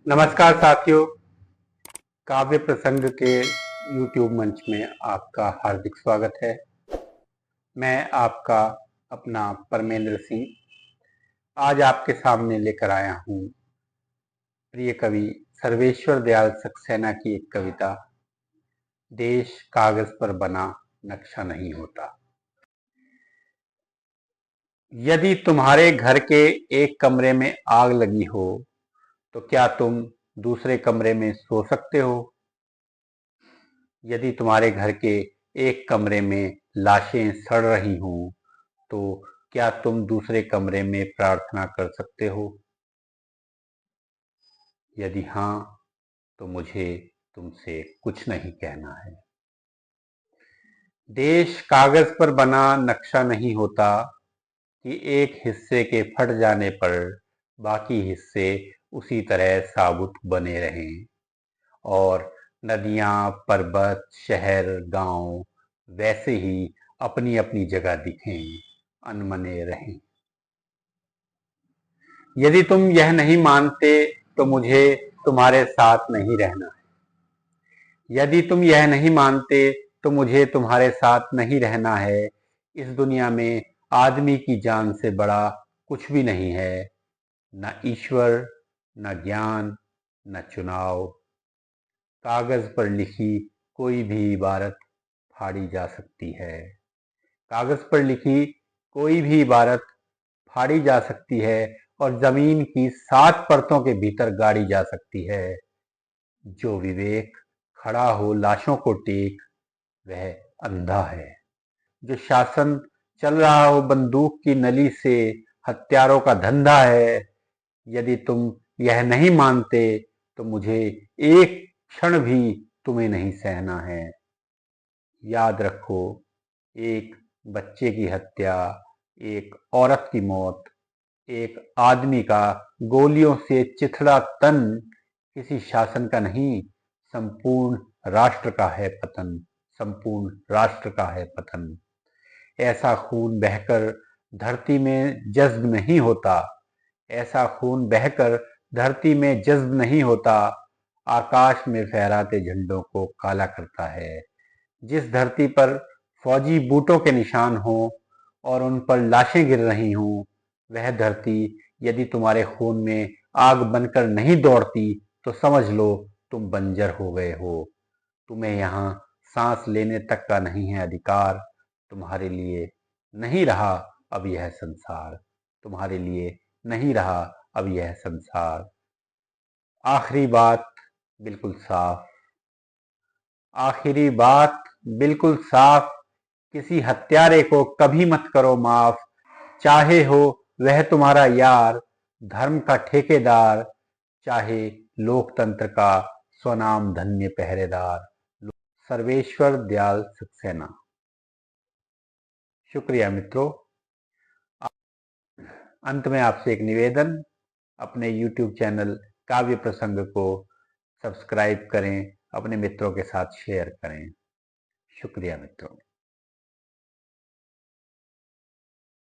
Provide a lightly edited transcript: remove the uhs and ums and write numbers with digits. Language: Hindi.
नमस्कार साथियों, काव्य प्रसंग के YouTube मंच में आपका हार्दिक स्वागत है। मैं आपका अपना परमेंद्र सिंह आज आपके सामने लेकर आया हूँ प्रिय कवि सर्वेश्वर दयाल सक्सेना की एक कविता, देश कागज पर बना नक्शा नहीं होता। यदि तुम्हारे घर के एक कमरे में आग लगी हो तो क्या तुम दूसरे कमरे में सो सकते हो? यदि तुम्हारे घर के एक कमरे में लाशें सड़ रही हों तो क्या तुम दूसरे कमरे में प्रार्थना कर सकते हो? यदि हाँ, तो मुझे तुमसे कुछ नहीं कहना है। देश कागज पर बना नक्शा नहीं होता कि एक हिस्से के फट जाने पर बाकी हिस्से उसी तरह साबुत बने रहें और नदियां, पर्वत, शहर, गांव वैसे ही अपनी अपनी जगह दिखें, अनमने रहें। यदि तुम यह नहीं मानते तो मुझे तुम्हारे साथ नहीं रहना है। यदि तुम यह नहीं मानते तो मुझे तुम्हारे साथ नहीं रहना है। इस दुनिया में आदमी की जान से बड़ा कुछ भी नहीं है, न ईश्वर, न ज्ञान, न चुनाव। कागज पर लिखी कोई भी इबारत फाड़ी जा सकती है। कागज पर लिखी कोई भी इबारत फाड़ी जा सकती है और जमीन की 7 परतों के भीतर गाड़ी जा सकती है। जो विवेक खड़ा हो लाशों को टेक, वह अंधा है। जो शासन चल रहा हो बंदूक की नली से, हत्यारों का धंधा है। यदि तुम यह नहीं मानते तो मुझे एक क्षण भी तुम्हें नहीं सहना है। याद रखो, एक बच्चे की हत्या, एक औरत की मौत, एक आदमी का गोलियों से चिथड़ा तन किसी शासन का नहीं, संपूर्ण राष्ट्र का है पतन। संपूर्ण राष्ट्र का है पतन। ऐसा खून बहकर धरती में जज्ब नहीं होता। ऐसा खून बहकर धरती में जज्ब नहीं होता। आकाश में फहराते झंडों को काला करता है। जिस धरती पर फौजी बूटों के निशान हों और उन पर लाशें गिर रही हों, वह धरती यदि तुम्हारे खून में आग बनकर नहीं दौड़ती तो समझ लो तुम बंजर हो गए हो। तुम्हें यहाँ सांस लेने तक का नहीं है अधिकार। तुम्हारे लिए नहीं रहा अब यह संसार। तुम्हारे लिए नहीं रहा अब यह संसार। आखिरी बात बिल्कुल साफ। आखिरी बात बिल्कुल साफ। किसी हत्यारे को कभी मत करो माफ। चाहे हो वह तुम्हारा यार, धर्म का ठेकेदार, चाहे लोकतंत्र का स्वनाम धन्य पहरेदार। सर्वेश्वर दयाल सक्सेना। शुक्रिया मित्रों। अंत में आपसे एक निवेदन, अपने YouTube चैनल काव्य प्रसंग को सब्सक्राइब करें, अपने मित्रों के साथ शेयर करें। शुक्रिया मित्रों।